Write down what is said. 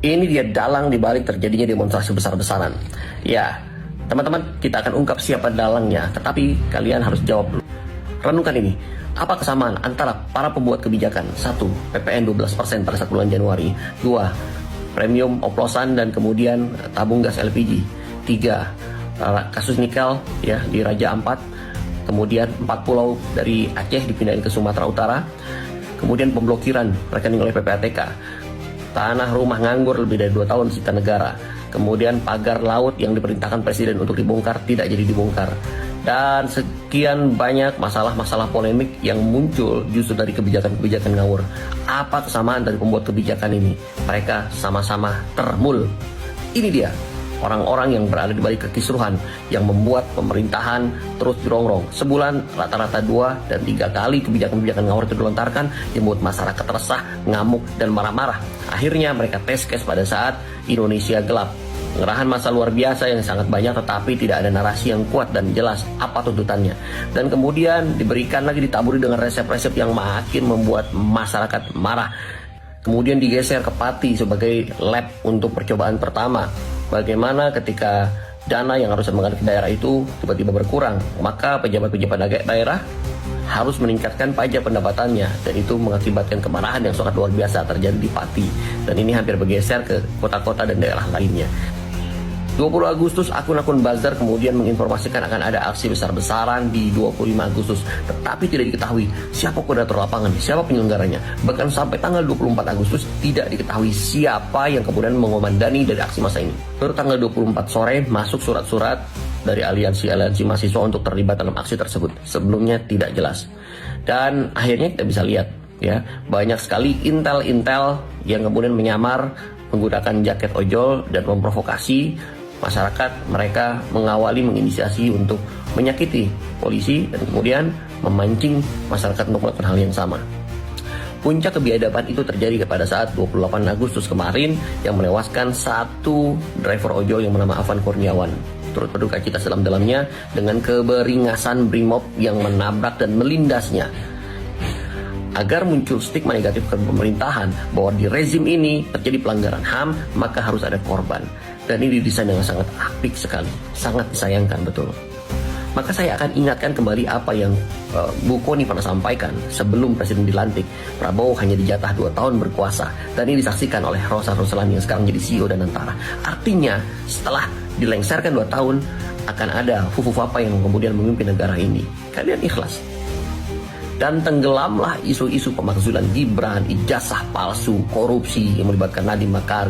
Ini dia dalang dibalik terjadinya demonstrasi besar-besaran. Ya, teman-teman, kita akan ungkap siapa dalangnya, tetapi kalian harus jawab dulu. Renungkan ini, apa kesamaan antara para pembuat kebijakan? 1. PPN 12% pada saat bulan Januari. 2. Premium oplosan dan kemudian tabung gas LPG. 3. Kasus nikel ya di Raja Ampat. Kemudian 4 pulau dari Aceh dipindahin ke Sumatera Utara. Kemudian pemblokiran rekening oleh PPATK. Tanah rumah nganggur lebih dari 2 tahun disita negara. Kemudian pagar laut yang diperintahkan presiden untuk dibongkar tidak jadi dibongkar. Dan sekian banyak masalah-masalah polemik yang muncul justru dari kebijakan-kebijakan ngawur. Apa kesamaan dari pembuat kebijakan ini? Mereka sama-sama termul. Ini dia orang-orang yang berada di balik kekisruhan yang membuat pemerintahan terus dirongrong. Sebulan rata-rata 2 dan 3 kali kebijakan-kebijakan ngawur itu dilontarkan, yang membuat masyarakat resah, ngamuk, dan marah-marah. Akhirnya mereka test case pada saat Indonesia gelap. Pengerahan massa luar biasa yang sangat banyak, tetapi tidak ada narasi yang kuat dan jelas apa tuntutannya. Dan kemudian diberikan lagi, ditaburi dengan resep-resep yang makin membuat masyarakat marah. Kemudian digeser ke Pati sebagai lab untuk percobaan pertama. Bagaimana ketika dana yang harusnya mengalir ke daerah itu tiba-tiba berkurang, maka pejabat-pejabat daerah harus meningkatkan pajak pendapatannya, dan itu mengakibatkan kemarahan yang sangat luar biasa terjadi di Pati, dan ini hampir bergeser ke kota-kota dan daerah lainnya. 20 Agustus akun-akun buzzer kemudian menginformasikan akan ada aksi besar-besaran di 25 Agustus, tetapi tidak diketahui siapa koordinator lapangan, siapa penyelenggaranya. Bahkan sampai tanggal 24 Agustus tidak diketahui siapa yang kemudian mengomandani dari aksi massa ini. Baru tanggal 24 sore masuk surat-surat dari aliansi-aliansi mahasiswa untuk terlibat dalam aksi tersebut. Sebelumnya tidak jelas. Dan akhirnya kita bisa lihat ya, banyak sekali intel-intel yang kemudian menyamar menggunakan jaket ojol dan memprovokasi masyarakat. Mereka mengawali, menginisiasi untuk menyakiti polisi dan kemudian memancing masyarakat untuk melakukan hal yang sama. Puncak kebiadaban itu terjadi pada saat 28 Agustus kemarin yang menewaskan satu driver ojol yang bernama Afan Kurniawan. Turut berduka cita sedalam-dalamnya dengan keberingasan Brimob yang menabrak dan melindasnya. Agar muncul stigma negatif ke pemerintahan bahwa di rezim ini terjadi pelanggaran HAM, maka harus ada korban. Dan ini didesain dengan sangat apik sekali, sangat disayangkan betul. Maka saya akan ingatkan kembali apa yang Bu Kony pernah sampaikan sebelum presiden dilantik. Prabowo hanya dijatah 2 tahun berkuasa, dan ini disaksikan oleh Rosan Roslani yang sekarang jadi CEO dan Antara. Artinya setelah dilengserkan 2 tahun akan ada Fufuwapa yang kemudian memimpin negara ini. Kalian ikhlas? Dan tenggelamlah isu-isu pemakzulan Gibran, ijazah palsu, korupsi yang melibatkan Nadiem Makarim.